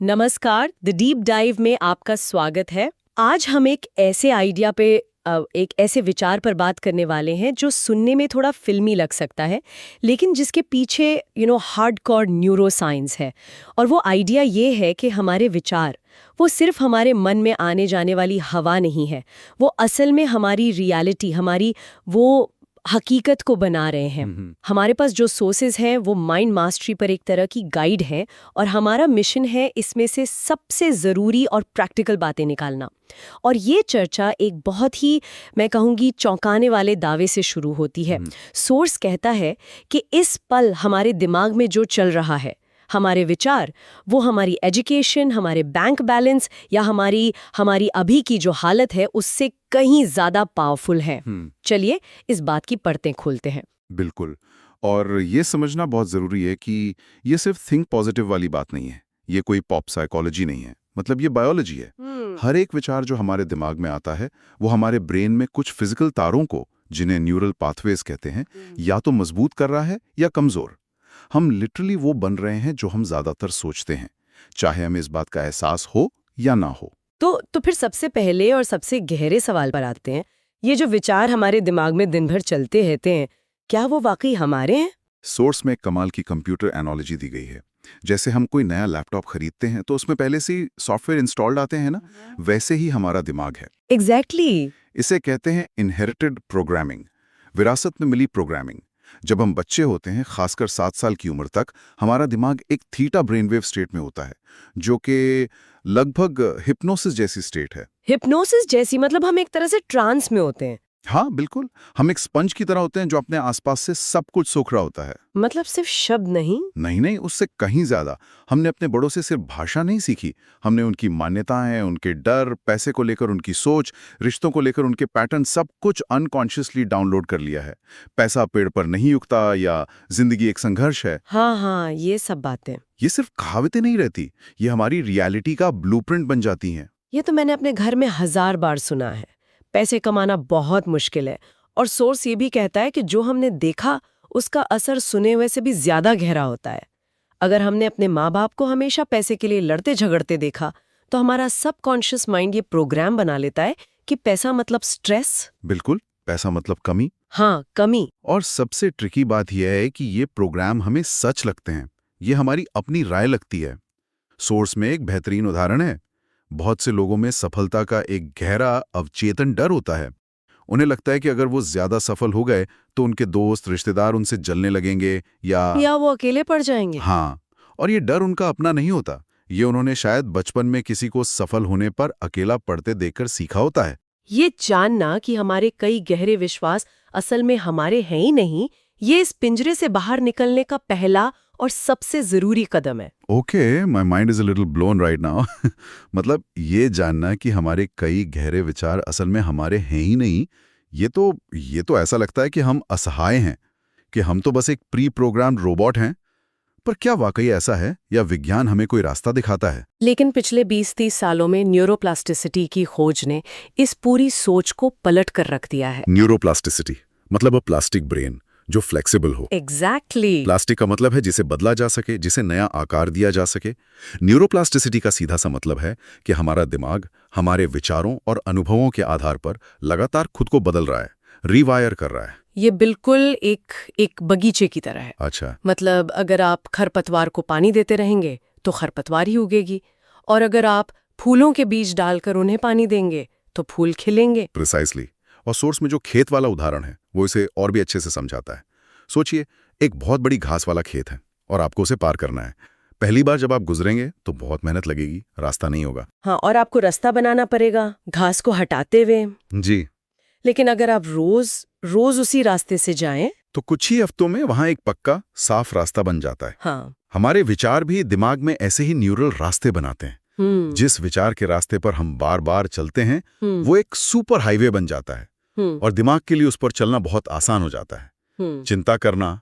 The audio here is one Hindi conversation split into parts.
नमस्कार, द डीप डाइव में आपका स्वागत है। आज हम एक ऐसे आइडिया पे एक ऐसे विचार पर बात करने वाले हैं जो सुनने में थोड़ा फिल्मी लग सकता है, लेकिन जिसके पीछे हार्डकोर न्यूरोसाइंस है। और वो आइडिया ये है कि हमारे विचार वो सिर्फ हमारे मन में आने जाने वाली हवा नहीं है, वो असल में हमारी रियलिटी, हमारी वो हकीकत को बना रहे हैं। हमारे पास जो सोर्सेज हैं वो माइंड मास्टरी पर एक तरह की गाइड है, और हमारा मिशन है इसमें से सबसे ज़रूरी और प्रैक्टिकल बातें निकालना। और ये चर्चा एक बहुत ही, मैं कहूँगी, चौंकाने वाले दावे से शुरू होती है। सोर्स कहता है कि इस पल हमारे दिमाग में जो चल रहा है, हमारे विचार, वो हमारी एजुकेशन, हमारे बैंक बैलेंस या हमारी अभी की जो हालत है उससे कहीं ज्यादा पावरफुल है। चलिए इस बात की परतें खोलते हैं। बिल्कुल। और ये समझना बहुत ज़रूरी है कि ये सिर्फ थिंक पॉजिटिव वाली बात नहीं है, ये कोई पॉप साइकोलॉजी नहीं है, मतलब ये बायोलॉजी है। हर एक विचार जो हमारे दिमाग में आता है वो हमारे ब्रेन में कुछ फिजिकल तारों को, जिन्हें न्यूरल पाथवेज कहते हैं, या तो मजबूत कर रहा है या कमज़ोर। हम लिटरली वो बन रहे हैं जो हम ज़्यादातर सोचते हैं, चाहे हमें इस बात का एहसास हो या ना हो। तो फिर सबसे पहले और सबसे गहरे सवाल पर आते हैं। ये जो विचार हमारे दिमाग में दिन भर चलते रहते हैं, क्या वो वाकई हमारे हैं? सोर्स में कमाल की कंप्यूटर एनालॉजी दी गई है। जैसे हम कोई नया लैपटॉप खरीदते हैं तो उसमें पहले से ही सॉफ्टवेयर इंस्टॉल्ड आते हैं ना, वैसे ही हमारा दिमाग है। एग्जैक्टली। इसे कहते हैं इनहेरिटेड प्रोग्रामिंग, विरासत में मिली प्रोग्रामिंग। जब हम बच्चे होते हैं, खासकर 7 साल की उम्र तक, हमारा दिमाग एक थीटा ब्रेनवेव स्टेट में होता है, जो कि लगभग हिप्नोसिस जैसी स्टेट है। हिप्नोसिस जैसी मतलब हम एक तरह से ट्रांस में होते हैं? हाँ बिल्कुल, हम एक स्पंज की तरह होते हैं जो अपने आसपास से सब कुछ सोख रहा होता है। मतलब सिर्फ शब्द नहीं? नहीं नहीं, उससे कहीं ज्यादा। हमने अपने बड़ों से सिर्फ भाषा नहीं सीखी, हमने उनकी मान्यताएं, उनके डर, पैसे को लेकर उनकी सोच, रिश्तों को लेकर उनके पैटर्न, सब कुछ अनकॉन्शियसली डाउनलोड कर लिया है। पैसा पेड़ पर नहीं उगता या जिंदगी एक संघर्ष है, हाँ, ये सब बातें। ये सिर्फ कहावतें नहीं रहती, ये हमारी रियलिटी का ब्लूप्रिंट बन जाती हैं। ये तो मैंने अपने घर में 1000 बार सुना है। पैसे कमाना बहुत मुश्किल है, और सोर्स ये भी कहता है कि जो हमने देखा उसका असर सुने हुए से भी ज्यादा गहरा होता है। अगर हमने अपने माँ बाप को हमेशा पैसे के लिए लड़ते झगड़ते देखा, तो हमारा सबकॉन्शियस माइंड ये प्रोग्राम बना लेता है कि पैसा मतलब स्ट्रेस। बिल्कुल, पैसा मतलब कमी। हाँ, कमी। और सबसे ट्रिकी बात यह है कि ये प्रोग्राम हमें सच लगते हैं, ये हमारी अपनी राय लगती है। सोर्स में एक बेहतरीन उदाहरण है। बहुत से लोगों में सफलता का एक गहरा अवचेतन डर होता है। उन्हें लगता है कि अगर वो ज्यादा सफल हो गए तो उनके दोस्त, रिश्तेदार उनसे जलने लगेंगे या वो अकेले पड़ जाएंगे। हाँ, और ये डर उनका अपना नहीं होता, ये उन्होंने शायद बचपन में किसी को सफल होने पर अकेला पड़ते देखकर सीखा होता है। ये जानना कि हमारे कई गहरे विश्वास असल में हमारे हैं ही नहीं, ये इस पिंजरे से बाहर निकलने का पहला और सबसे जरूरी कदम है। Okay, my mind is a little blown right now. मतलब ये जानना कि हमारे कई गहरे विचार असल में हमारे हैं ही नहीं, ये तो ऐसा लगता है कि हम असहाय हैं, कि हम तो बस एक प्री प्रोग्राम्ड रोबोट हैं। पर क्या वाकई ऐसा है, या विज्ञान हमें कोई रास्ता दिखाता है? लेकिन पिछले 20-30 सालों में न्यूरोप्लास्टिसिटी की खोज ने इस पूरी सोच को पलट कर रख दिया है। न्यूरोप्लास्टिसिटी मतलब प्लास्टिक ब्रेन जो फ्लेक्सिबल हो। एग्जैक्टली। प्लास्टिक का मतलब है जिसे बदला जा सके, जिसे नया आकार दिया जा सके। न्यूरोप्लास्टिसिटी का सीधा सा मतलब है कि हमारा दिमाग हमारे विचारों और अनुभवों के आधार पर लगातार खुद को बदल रहा है, रिवायर कर रहा है। ये बिल्कुल एक बगीचे की तरह है। अच्छा। मतलब अगर आप खरपतवार को पानी देते रहेंगे तो खरपतवार ही उगेगी, और अगर आप फूलों के बीज डालकर उन्हें पानी देंगे तो फूल खिलेंगे। प्रिसाइसली। और सोर्स में जो खेत वाला उदाहरण है वो इसे और भी अच्छे से समझाता है। सोचिए, एक बहुत बड़ी घास वाला खेत है और आपको उसे पार करना है। पहली बार जब आप गुजरेंगे तो बहुत मेहनत लगेगी, रास्ता नहीं होगा। हाँ, और आपको रास्ता बनाना पड़ेगा घास को हटाते हुए। जी। लेकिन अगर आप रोज रोज उसी रास्ते से जाएं तो कुछ ही हफ्तों में वहां एक पक्का साफ रास्ता बन जाता है। हाँ। हमारे विचार भी दिमाग में ऐसे ही न्यूरल रास्ते बनाते हैं। जिस विचार के रास्ते पर हम बार बार चलते हैं वो एक सुपर हाईवे बन जाता है, और दिमाग के लिए उस पर चलना बहुत आसान हो जाता है। चिंता करना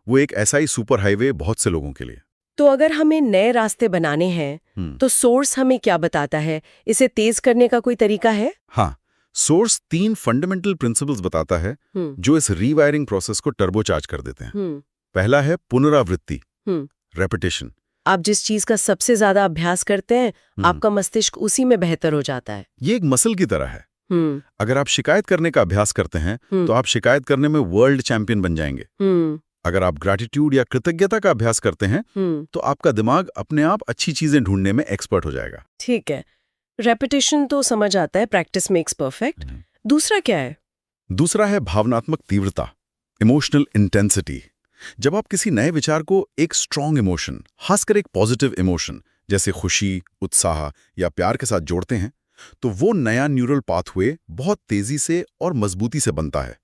वो एक ऐसा ही सुपर हाईवे बहुत से लोगों के लिए। तो अगर हमें नए रास्ते बनाने हैं तो सोर्स हमें क्या बताता है? इसे तेज करने का कोई तरीका है? हाँ, सोर्स 3 फंडामेंटल प्रिंसिपल्स बताता है जो इस रीवायरिंग प्रोसेस को टर्बोचार्ज कर देते हैं। पहला है पुनरावृत्ति, रेपिटेशन। आप जिस चीज का सबसे ज्यादा अभ्यास करते हैं आपका मस्तिष्क उसी में बेहतर हो जाता है। ये एक मसल की तरह है। अगर आप शिकायत करने का अभ्यास करते हैं तो आप शिकायत करने में वर्ल्ड चैंपियन बन जाएंगे। अगर आप ग्रैटिट्यूड या कृतज्ञता का अभ्यास करते हैं तो आपका दिमाग अपने आप अच्छी चीजें ढूंढने में एक्सपर्ट हो जाएगा। ठीक है, रेपिटेशन तो समझ आता है, प्रैक्टिस मेक्स परफेक्ट। दूसरा क्या है? दूसरा है भावनात्मक तीव्रता, इमोशनल इंटेंसिटी। जब आप किसी नए विचार को एक स्ट्रॉन्ग इमोशन, खासकर एक पॉजिटिव इमोशन जैसे खुशी, उत्साह या प्यार के साथ जोड़ते हैं तो वो नया न्यूरल पाथवे बहुत तेजी से और मजबूती से बनता है।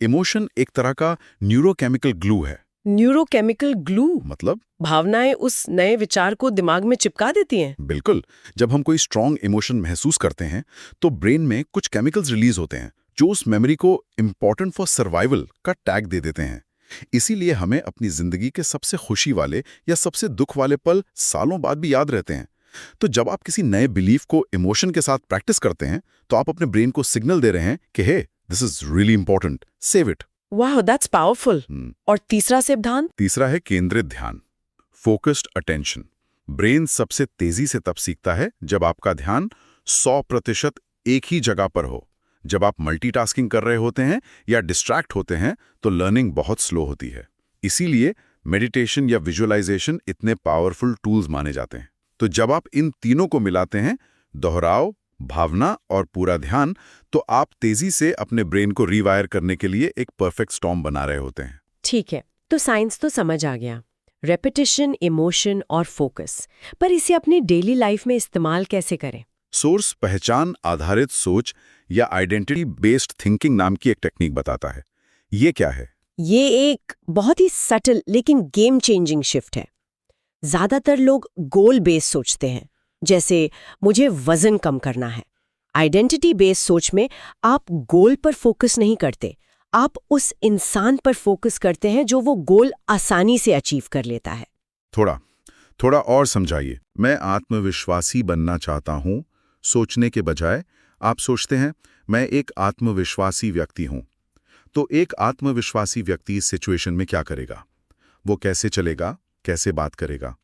इमोशन एक तरह का न्यूरोकेमिकल ग्लू है। न्यूरोकेमिकल ग्लू मतलब भावनाएं उस नए विचार को दिमाग में चिपका देती हैं। बिल्कुल। जब हम कोई स्ट्रॉन्ग इमोशन महसूस करते हैं तो ब्रेन में कुछ केमिकल्स रिलीज होते हैं जो उस मेमोरी को इम्पोर्टेंट फॉर सर्वाइवल का टैग दे देते हैं। इसीलिए हमें अपनी जिंदगी के सबसे खुशी वाले या सबसे दुख वाले पल सालों बाद भी याद रहते हैं। तो जब आप किसी नए बिलीफ को इमोशन के साथ प्रैक्टिस करते हैं तो आप अपने ब्रेन को सिग्नल दे रहे हैं कि hey, this is really important, save it. वाह, दैट्स पावरफुल। और तीसरा सिद्धांत? तीसरा है केंद्रित ध्यान, फोकस्ड अटेंशन। ब्रेन सबसे तेजी से तब सीखता है जब आपका ध्यान 100% एक ही जगह पर हो। जब आप मल्टीटास्किंग कर रहे होते हैं या डिस्ट्रैक्ट होते हैं तो लर्निंग बहुत स्लो होती है। इसीलिए मेडिटेशन या विजुअलाइजेशन इतने पावरफुल टूल्स माने जाते हैं। तो जब आप इन तीनों को मिलाते हैं, दोहराव, भावना और पूरा ध्यान, तो आप तेजी से अपने ब्रेन को रीवायर करने के लिए एक परफेक्ट स्टॉर्म बना रहे होते हैं। ठीक है, तो साइंस तो समझ आ गया, रेपिटेशन, इमोशन और फोकस, पर इसे अपनी डेली लाइफ में इस्तेमाल कैसे करें? सोर्स पहचान आधारित सोच या आइडेंटिटी बेस्ड थिंकिंग नाम की एक टेक्निक बताता है। ये क्या है? ये एक बहुत ही सटल लेकिन गेम चेंजिंग शिफ्ट है। ज्यादातर लोग गोल बेस्ड सोचते हैं, जैसे मुझे वजन कम करना है। आइडेंटिटी बेस्ड सोच में आप गोल पर फोकस नहीं करते, आप उस इंसान पर फोकस करते हैं जो वो गोल आसानी से अचीव कर लेता है। थोड़ा और समझाइए। मैं आत्मविश्वासी बनना चाहता हूँ सोचने के बजाय आप सोचते हैं मैं एक आत्मविश्वासी व्यक्ति हूँ। तो एक आत्मविश्वासी व्यक्ति इस सिचुएशन में क्या करेगा? वो कैसे चलेगा, कैसे बात करेगा?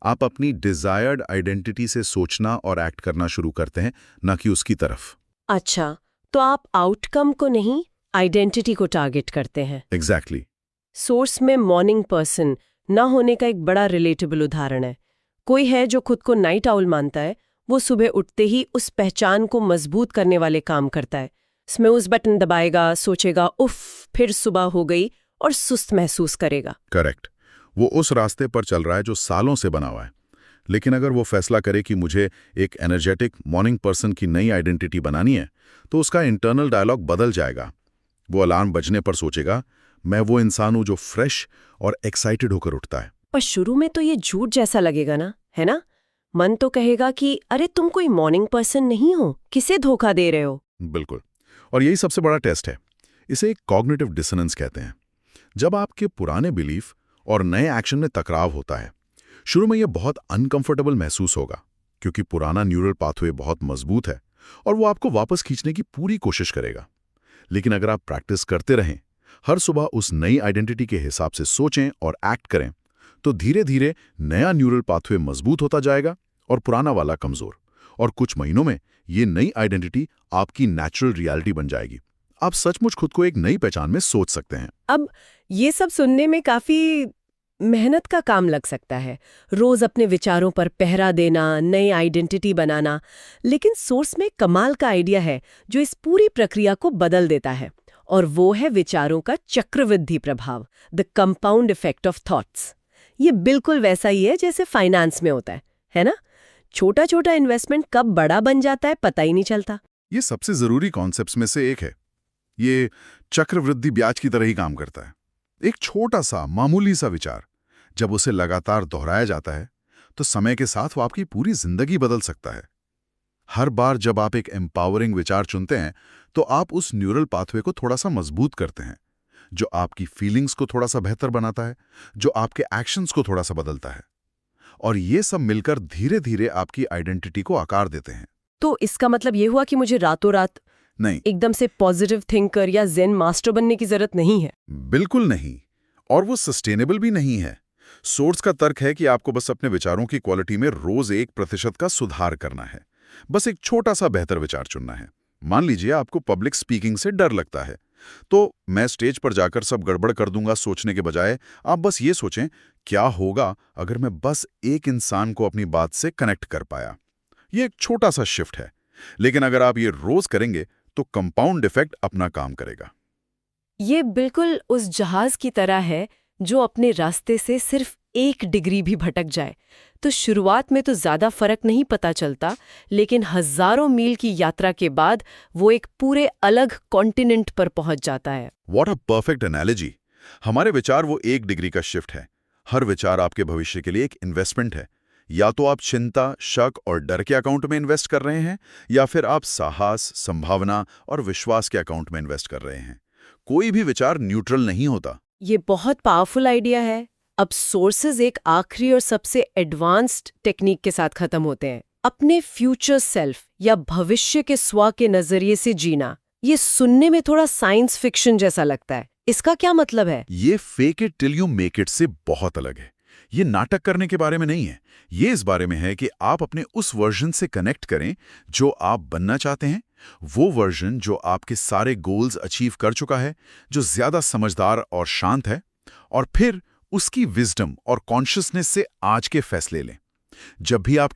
आप अपनी डिजायर्ड आइडेंटिटी से सोचना और एक्ट करना शुरू करते हैं, न कि उसकी तरफ। अच्छा, तो आप आउटकम को नहीं, आइडेंटिटी को टारगेट करते हैं। एग्जैक्टली। सोर्स में मॉर्निंग पर्सन न होने का एक बड़ा रिलेटेबल उदाहरण है। कोई है जो खुद को नाइट आउल मानता है, वो सुबह उठते ही उस पहचान को मजबूत करने वाले काम करता है। स्नूज बटन दबाएगा, सोचेगा उफ फिर सुबह हो गई, और सुस्त महसूस करेगा। करेक्ट। वो उस रास्ते पर चल रहा है जो सालों से बना हुआ है। लेकिन अगर वो फैसला करे कि मुझे एक एनर्जेटिक मॉर्निंग पर्सन की नई आइडेंटिटी बनानी है, तो उसका इंटरनल डायलॉग बदल जाएगा। वो अलार्म बजने पर सोचेगा, मैं वो इंसान हूं जो फ्रेश और एक्साइटेड होकर उठता है। पर शुरू में तो ये झूठ जैसा लगेगा ना, है ना? मन तो कहेगा कि अरे तुम कोई मॉर्निंग पर्सन नहीं हो, किसे धोखा दे रहे हो। बिल्कुल। और यही सबसे बड़ा टेस्ट है। इसे एक कॉग्निटिव डिसोनेंस कहते हैं। जब आपके पुराने बिलीफ और नए एक्शन में टकराव होता है, शुरू में यह बहुत अनकंफर्टेबल महसूस होगा, क्योंकि पुराना न्यूरल पाथवे बहुत मजबूत है और वो आपको वापस खींचने की पूरी कोशिश करेगा। लेकिन अगर आप प्रैक्टिस करते रहें, हर सुबह उस नई आइडेंटिटी के हिसाब से सोचें और एक्ट करें, तो धीरे धीरे नया न्यूरल पाथवे मजबूत होता जाएगा और पुराना वाला कमजोर। और कुछ महीनों में ये नई आइडेंटिटी आपकी नेचुरल रियलिटी बन जाएगी। आप सचमुच खुद को एक नई पहचान में सोच सकते हैं। अब ये सब सुनने में काफी मेहनत का काम लग सकता है, रोज अपने विचारों पर पहरा देना, नई आइडेंटिटी बनाना। लेकिन सोर्स में कमाल का आइडिया है जो इस पूरी प्रक्रिया को बदल देता है, और वो है विचारों का चक्रवृद्धि प्रभाव, the compound effect of thoughts. ये बिल्कुल वैसा ही है जैसे फाइनेंस में होता है ना? छोटा छोटा इन्वेस्टमेंट कब बड़ा बन जाता है पता ही नहीं चलता। ये सबसे जरूरी कॉन्सेप्ट्स में से एक है। ये चक्रवृद्धि ब्याज की तरह ही काम करता है। एक छोटा सा मामूली सा विचार जब उसे लगातार दोहराया जाता है तो समय के साथ वो आपकी पूरी जिंदगी बदल सकता है। हर बार जब आप एक एम्पावरिंग विचार चुनते हैं तो आप उस न्यूरल पाथवे को थोड़ा सा मजबूत करते हैं, जो आपकी फीलिंग्स को थोड़ा सा बेहतर बनाता है, जो आपके एक्शंस को थोड़ा सा बदलता है, और ये सब मिलकर धीरे धीरे आपकी आइडेंटिटी को आकार देते हैं। तो इसका मतलब ये हुआ कि मुझे रातों रात नहीं, एकदम से पॉजिटिव थिंकर या ज़ेन मास्टर बनने की जरूरत नहीं है। बिल्कुल नहीं। और वो सस्टेनेबल भी नहीं है। सोर्स का तर्क है कि आपको बस अपने विचारों की क्वालिटी में रोज 1% का सुधार करना है। बस एक छोटा सा बेहतर विचार चुनना है। मान लीजिए आपको पब्लिक स्पीकिंग से डर लगता है, तो मैं स्टेज पर जाकर सब गड़बड़ कर दूंगा सोचने के बजाय आप बस ये सोचें, क्या होगा अगर मैं बस एक इंसान को अपनी बात से कनेक्ट कर पाया। ये एक छोटा सा शिफ्ट है, लेकिन अगर आप ये रोज करेंगे तो कंपाउंड इफेक्ट अपना काम करेगा। ये बिल्कुल उस जहाज की तरह है जो अपने रास्ते से सिर्फ 1 डिग्री भी भटक जाए तो शुरुआत में तो ज्यादा फर्क नहीं पता चलता, लेकिन हजारों मील की यात्रा के बाद वो एक पूरे अलग कॉन्टिनेंट पर पहुंच जाता है। What a perfect analogy. हमारे विचार वो 1 डिग्री का शिफ्ट है। हर विचार आपके भविष्य के लिए एक इन्वेस्टमेंट है। या तो आप चिंता, शक और डर के अकाउंट में इन्वेस्ट कर रहे हैं, या फिर आप साहस, संभावना और विश्वास के अकाउंट में इन्वेस्ट कर रहे हैं। कोई भी विचार न्यूट्रल नहीं होता। ये बहुत पावरफुल आइडिया है। अब सोर्सेज एक आखिरी और सबसे एडवांस्ड टेक्निक के साथ खत्म होते हैं। अपने फ्यूचर सेल्फ या भविष्य के स्व के नजरिए से जीना। ये सुनने में थोड़ा साइंस फिक्शन जैसा लगता है। इसका क्या मतलब है? ये fake it till you make it से बहुत अलग है। ये नाटक करने के बारे में नहीं है। ये इस बारे में है कि आप अपने उस वर्जन से कनेक्ट करें जो आप बनना चाहते हैं। वो वर्जन जो आपके सारे गोल्स अचीव कर चुका है, जो ज्यादा समझदार और शांत है, और फिर उसकी विजडम और कॉन्शियसनेस से आज के फैसले लें। जब भी आप